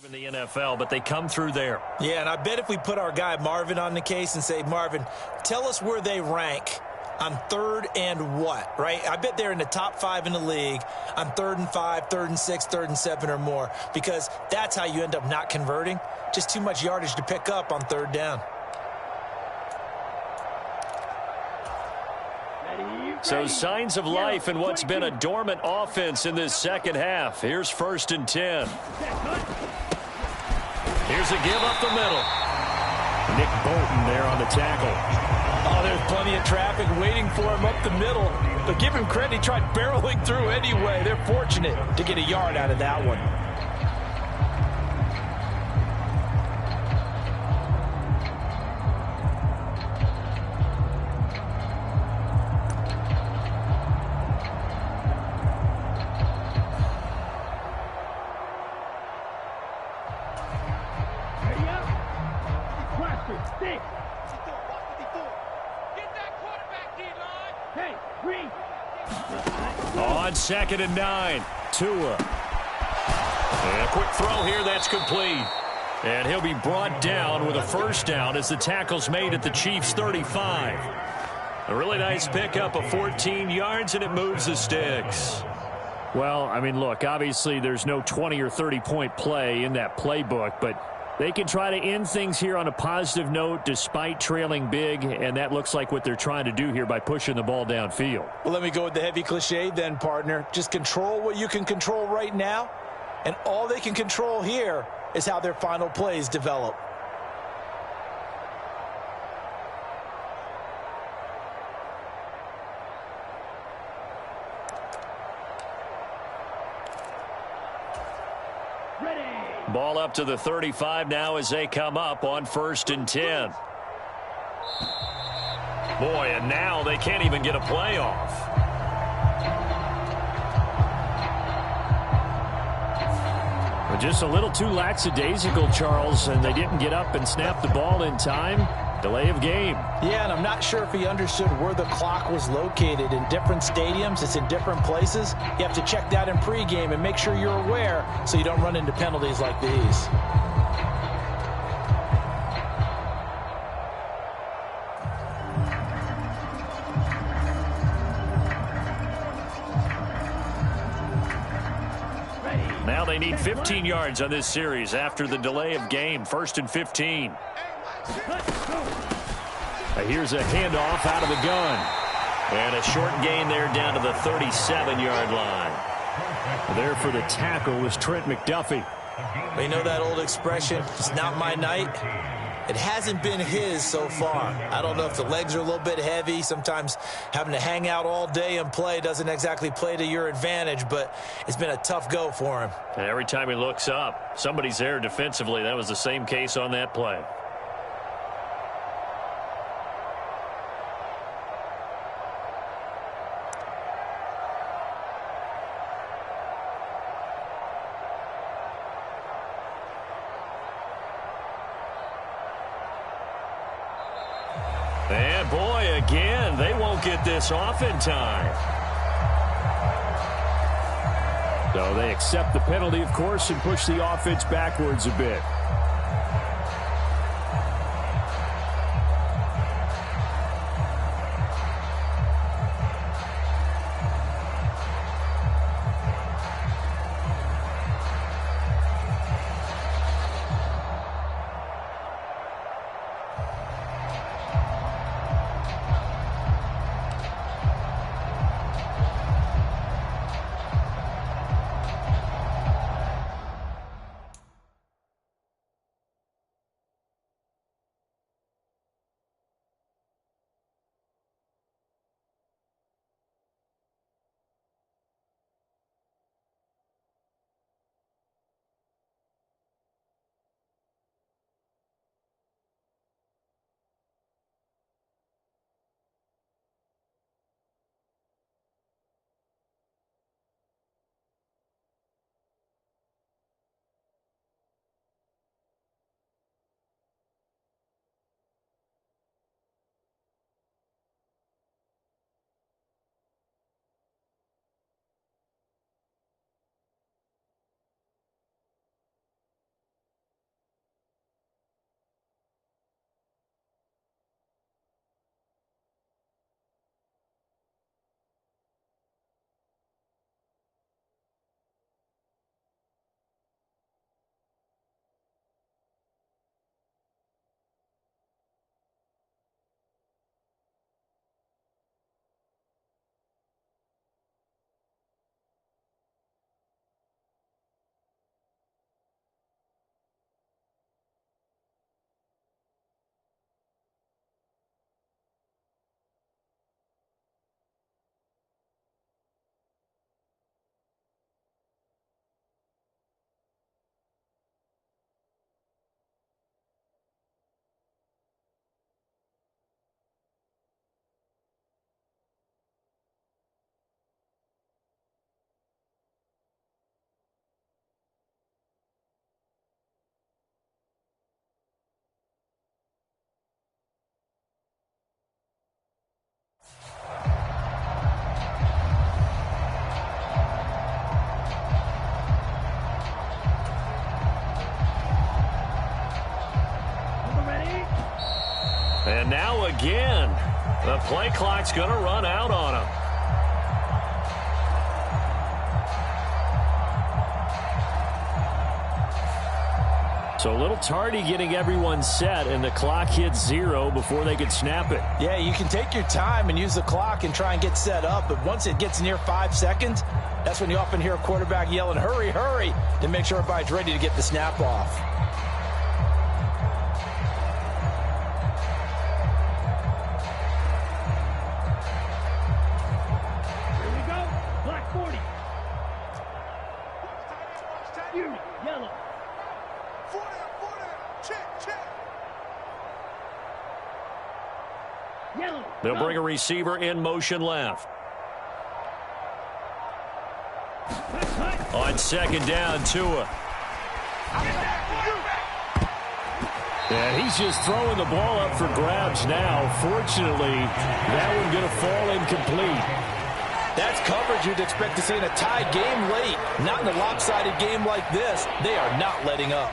In the NFL, but they come through there. Yeah, and I bet if we put our guy Marvin on the case and say, Marvin, tell us where they rank on 3rd and what, right? I bet they're in the top 5 in the league on 3rd and 5, 3rd and 6, 3rd and 7 or more, because that's how you end up not converting. Just too much yardage to pick up on 3rd down. So signs of life in what's been a dormant offense in this 2nd half. Here's 1st and 10. Here's a give up the middle. Nick Bolton there on the tackle. Oh, there's plenty of traffic waiting for him up the middle. But give him credit, he tried barreling through anyway. They're fortunate to get a yard out of that one. 6. Get that quarterback, D-line. Hey, green. On 2nd and 9, Tua. And a quick throw here, that's complete. And he'll be brought down with a first down as the tackle's made at the Chiefs' 35. A really nice pickup of 14 yards, and it moves the sticks. Well, I mean, look, obviously there's no 20 or 30-point play in that playbook, but they can try to end things here on a positive note despite trailing big, and that looks like what they're trying to do here by pushing the ball downfield. Well, let me go with the heavy cliche then, partner. Just control what you can control right now, and all they can control here is how their final plays develop. Ready. Ball up to the 35 now as they come up on 1st and 10. Boy, and now they can't even get a play off. Just a little too lackadaisical, Charles, and they didn't get up and snap the ball in time. Delay of game. Yeah, and I'm not sure if he understood where the clock was located. In different stadiums, it's in different places. You have to check that in pregame and make sure you're aware so you don't run into penalties like these. Now they need 15 yards on this series after the delay of game. 1st and 15. Here's a handoff out of the gun. And a short gain there down to the 37-yard line. There for the tackle was Trent McDuffie. You know that old expression, it's not my night? It hasn't been his so far. I don't know if the legs are a little bit heavy. Sometimes having to hang out all day and play doesn't exactly play to your advantage, but it's been a tough go for him. And every time he looks up, somebody's there defensively. That was the same case on that play. And boy, again, they won't get this off in time. So they accept the penalty, of course, and push the offense backwards a bit. And now again, the play clock's going to run out on him. So a little tardy getting everyone set, and the clock hits 0 before they could snap it. Yeah, you can take your time and use the clock and try and get set up, but once it gets near 5 seconds, that's when you often hear a quarterback yelling, hurry, hurry, to make sure everybody's ready to get the snap off. Here we go. Black 40. You, yellow. 4 down. Check. Yellow. They'll bring a receiver in motion left. On second down, Tua. And he's just throwing the ball up for grabs now. Fortunately, that one going to fall incomplete. That's coverage you'd expect to see in a tied game late. Not in a lopsided game like this. They are not letting up.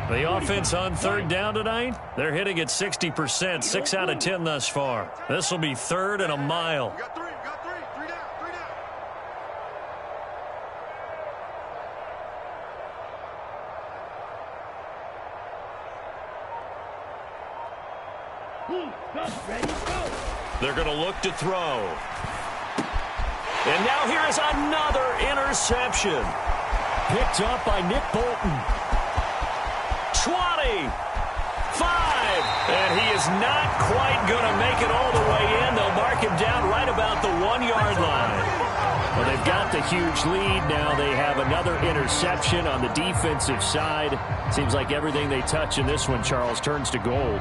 The offense on third down tonight, they're hitting at 60%, 6 out of 10 thus far. This will be third and a mile. You got three. 3 down. Ready, go. They're going to look to throw. And now here is another interception. Picked up by Nick Bolton. 20, 5, and he is not quite going to make it all the way in. They'll mark him down right about the 1-yard line. Well, they've got the huge lead. Now they have another interception on the defensive side. Seems like everything they touch in this one, Charles, turns to gold.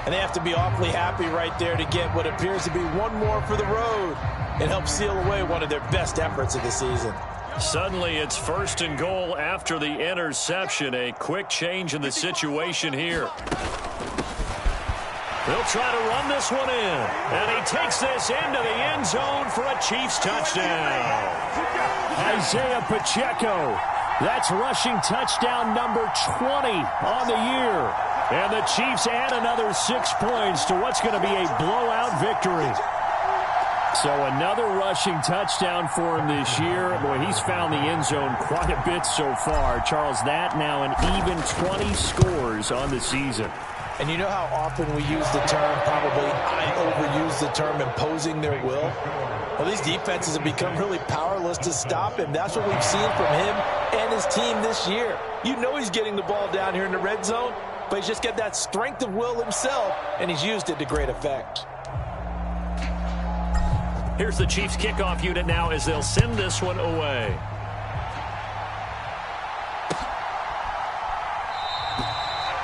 And they have to be awfully happy right there to get what appears to be one more for the road and help seal away one of their best efforts of the season. Suddenly, it's first and goal after the interception. A quick change in the situation here. They'll try to run this one in. And he takes this into the end zone for a Chiefs touchdown. Isaiah Pacheco. That's rushing touchdown number 20 on the year. And the Chiefs add another 6 points to what's going to be a blowout victory. So another rushing touchdown for him this year. Boy, he's found the end zone quite a bit so far. Charles, that now an even 20 scores on the season. And you know how often we use the term, probably I overuse the term, imposing their will? Well, these defenses have become really powerless to stop him. That's what we've seen from him and his team this year. You know he's getting the ball down here in the red zone, but he's just got that strength of will himself, and he's used it to great effect. Here's the Chiefs kickoff unit now as they'll send this one away.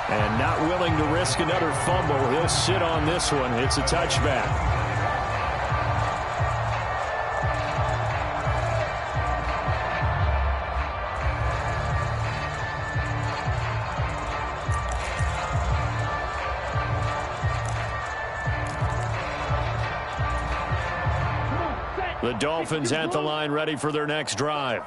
And not willing to risk another fumble. He'll sit on this one. It's a touchback. The Dolphins at the line, ready for their next drive.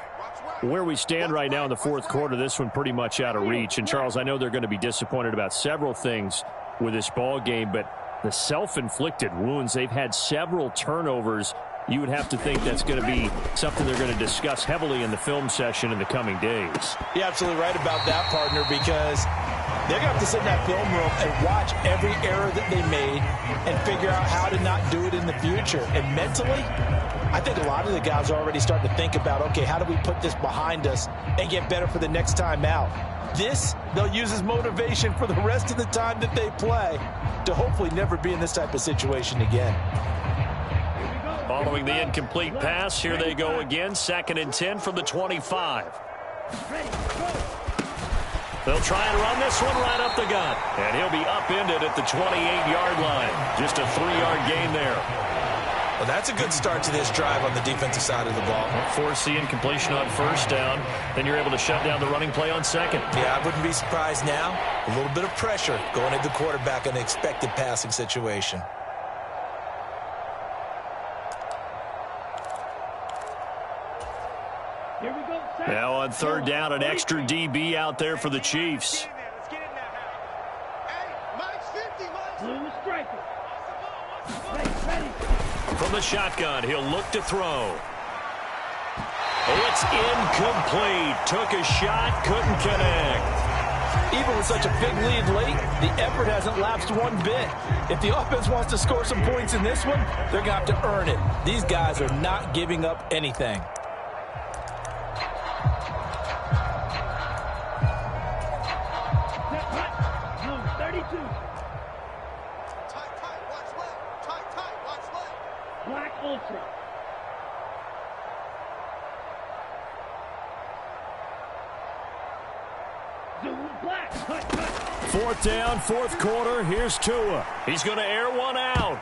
Where we stand right now in the fourth quarter, this one pretty much out of reach. And, Charles, I know they're going to be disappointed about several things with this ball game, but the self-inflicted wounds, they've had several turnovers. You would have to think that's going to be something they're going to discuss heavily in the film session in the coming days. You're absolutely right about that, partner, because they're going to have to sit in that film room and watch every error that they made and figure out how to not do it in the future. And mentally, I think a lot of the guys are already starting to think about, okay, how do we put this behind us and get better for the next time out? This, they'll use as motivation for the rest of the time that they play to hopefully never be in this type of situation again. Following the incomplete pass, here they go again, 2nd and 10 from the 25. They'll try and run this one right up the gut. And he'll be upended at the 28-yard line. Just a 3-yard gain there. Well, that's a good start to this drive on the defensive side of the ball. Force the incompletion on first down. Then you're able to shut down the running play on second. Yeah, I wouldn't be surprised now. A little bit of pressure going at the quarterback in the expected passing situation. Here we go. Set. Now on third down, an extra DB out there for the Chiefs. Blue striker. Ready. From the shotgun, he'll look to throw. It's incomplete. Took a shot, couldn't connect. Even with such a big lead late, the effort hasn't lapsed one bit. If the offense wants to score some points in this one, they're going to have to earn it. These guys are not giving up anything. Set hot. Blue 32. Tight, watch left. Tight, watch left. Black ultra. Zoom black. Cut. Fourth down, fourth quarter. Here's Tua. He's going to air one out.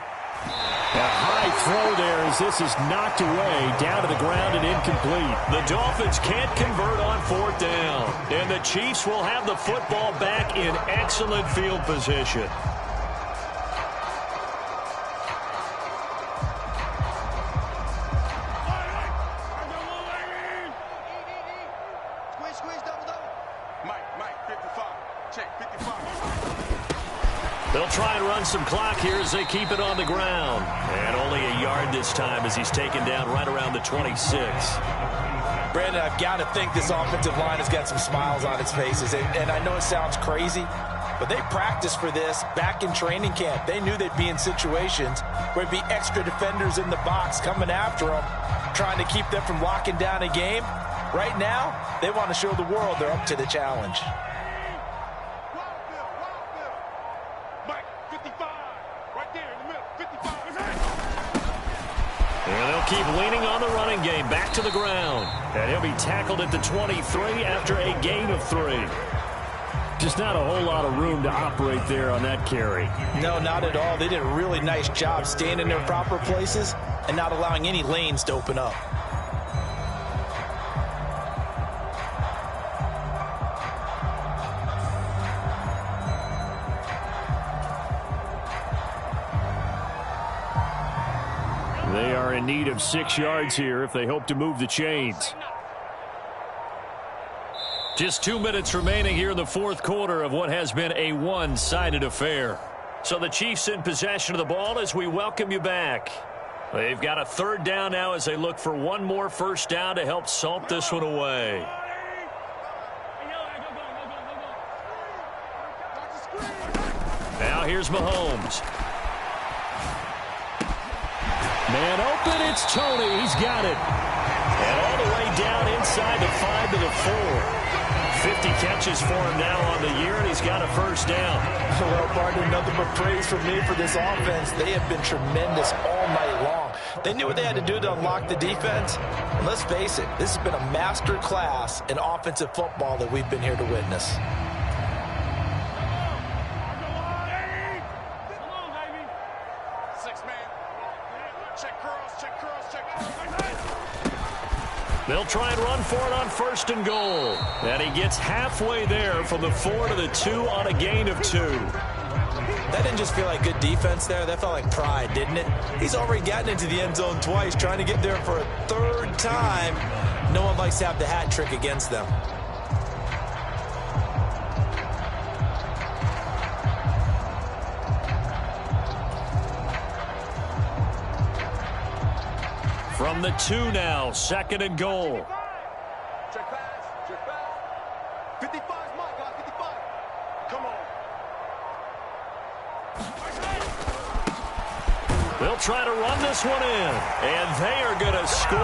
A high throw there as this is knocked away, down to the ground and incomplete. The Dolphins can't convert on fourth down, and the Chiefs will have the football back in excellent field position. Squeeze, double. Mike, 55. Check, 55. They'll try and run some clock here as they keep it on the ground. And only a yard this time as he's taken down right around the 26. Brandon, I've got to think this offensive line has got some smiles on its faces. And I know it sounds crazy, but they practiced for this back in training camp. They knew they'd be in situations where there'd be extra defenders in the box coming after them, trying to keep them from locking down a game. Right now, they want to show the world they're up to the challenge. Mike, 55. Right there in the middle. 55. And they'll keep leaning on the running game. Back to the ground. And he'll be tackled at the 23 after a gain of 3. Just not a whole lot of room to operate there on that carry. No, not at all. They did a really nice job staying in their proper places and not allowing any lanes to open up. They are in need of 6 yards here if they hope to move the chains. Just 2 minutes remaining here in the fourth quarter of what has been a one-sided affair. So the Chiefs in possession of the ball as we welcome you back. They've got a third down now as they look for one more first down to help salt this one away. Now here's Mahomes. Man open, it's Tony. He's got it. And all the way down inside the 5 to the 4. 50 catches for him now on the year, and he's got a first down. Well, partner, nothing but praise from me for this offense. They have been tremendous all night long. They knew what they had to do to unlock the defense. And let's face it, this has been a master class in offensive football that we've been here to witness. They'll try and run for it on first and goal. And he gets halfway there from the 4 to the 2 on a gain of 2. That didn't just feel like good defense there. That felt like pride, didn't it? He's already gotten into the end zone twice, trying to get there for a third time. No one likes to have the hat trick against them. From the 2 now, second and goal. Check pass. 55's Mike, guys, 55. Come on. They'll try to run this one in. And they are going to score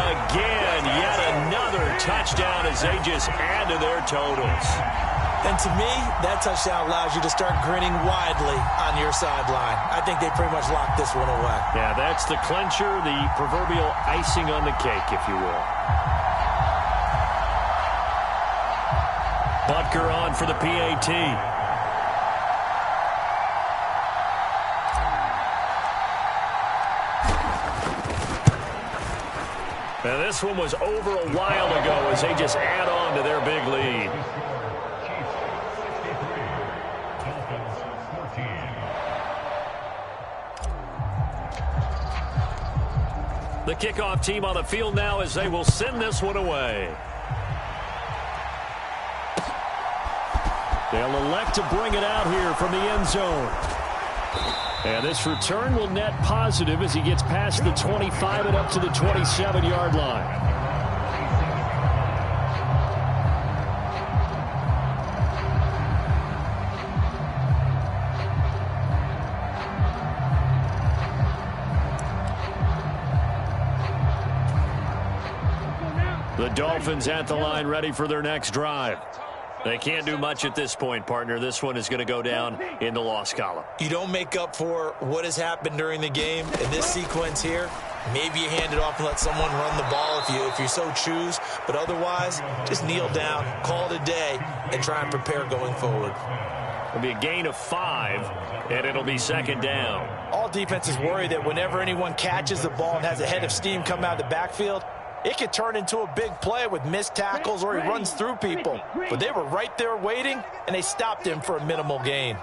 again. Yet another touchdown as they just add to their totals. And to me, that touchdown allows you to start grinning widely on your sideline. I think they pretty much locked this one away. Yeah, that's the clincher, the proverbial icing on the cake, if you will. Butker on for the PAT. Now, this one was over a while ago as they just add on to their big lead. The kickoff team on the field now as they will send this one away. They'll elect to bring it out here from the end zone. And this return will net positive as he gets past the 25 and up to the 27-yard line. The Dolphins at the line ready for their next drive. They can't do much at this point, partner. This one is going to go down in the loss column. You don't make up for what has happened during the game in this sequence here. Maybe you hand it off and let someone run the ball if you so choose. But otherwise, just kneel down, call it a day, and try and prepare going forward. It'll be a gain of 5, and it'll be second down. All defenses worry that whenever anyone catches the ball and has a head of steam come out of the backfield, it could turn into a big play with missed tackles or he runs through people. But they were right there waiting, and they stopped him for a minimal gain.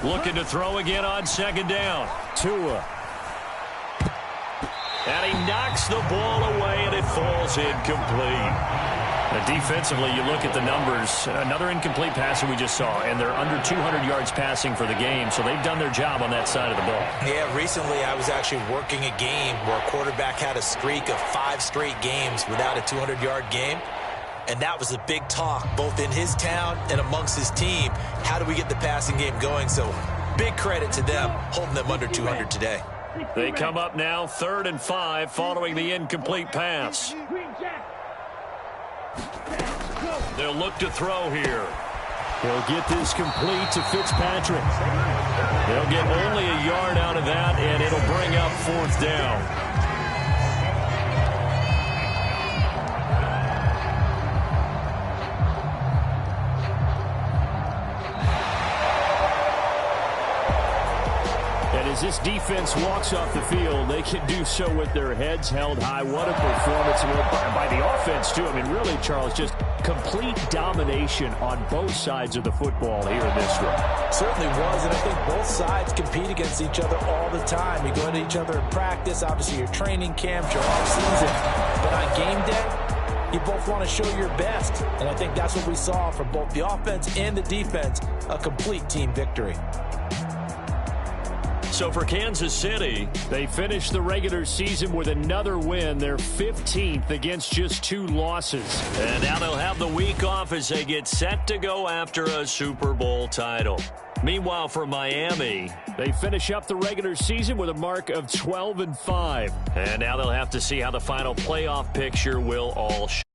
Looking to throw again on second down. Tua. And he knocks the ball away, and it falls incomplete. Defensively, you look at the numbers. Another incomplete pass that we just saw, and they're under 200 yards passing for the game, so they've done their job on that side of the ball. Yeah, recently I was actually working a game where a quarterback had a streak of 5 straight games without a 200-yard game, and that was a big talk, both in his town and amongst his team. How do we get the passing game going? So big credit to them, holding them under 200 today. They come up now 3rd and 5 following the incomplete pass. They'll look to throw here. He'll get this complete to Fitzpatrick. They'll get only a yard out of that, and it'll bring up 4th down. And as this defense walks off the field, they can do so with their heads held high. What a performance by the offense, too. I mean, really, Charles, just complete domination on both sides of the football here in this one. Certainly was, and I think both sides compete against each other all the time. You go to each other in practice, obviously your training camps, your off-season. But on game day, you both want to show your best. And I think that's what we saw from both the offense and the defense, a complete team victory. So for Kansas City, they finished the regular season with another win. They're 15th against just 2 losses. And now they'll have the week off as they get set to go after a Super Bowl title. Meanwhile, for Miami, they finish up the regular season with a mark of 12-5. And now they'll have to see how the final playoff picture will all shape.